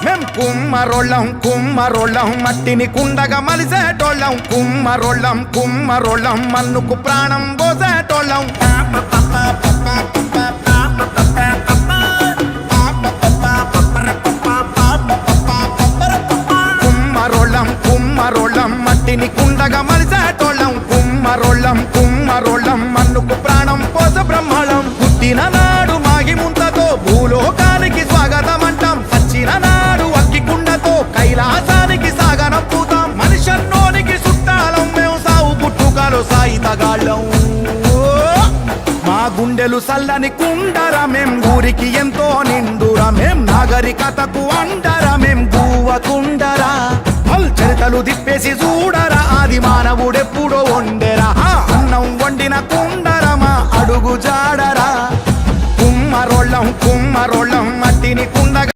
మేం కుమ్మరోళ్ళం కుమ్మరోళ్ళం మట్టిని కుండగా మలిసేటోళ్ళం కుమ్మరోళ్ళం మన్నుకు ప్రాణం పోసేటోళ్ళం కుమ్మరోళ్ళం మట్టిని కుండగా మలిసేటోళ్ళం కుమ్మరోళ్ళం మన్నుకు ప్రాణం పోస బ్రహ్మళం పుట్టిన నాడు మాగి ముంతతో భూలోకానికి స్వాగతం అంటాం వచ్చిన నాడు అక్కి కుండతో కైలాసానికి సాగనం పూతాం మనిషన్నోనికి చుట్టాలం మేము సావు పుట్టుకలో సాయితగాళ్ళం మా గుండెలు సల్లని కుండరా మేం ఊరికి ఎంతో నిండురా మేం నాగరికతకు అండరా మేం గువ్వకుండరా చరితలు తిప్పేసి చూడరా ఆది మానవుడెప్పుడో వండెరా అన్నం వండిన కుండరమా అడుగు జాడరా కుమ్మరోళ్ళం మట్టిని కుండగా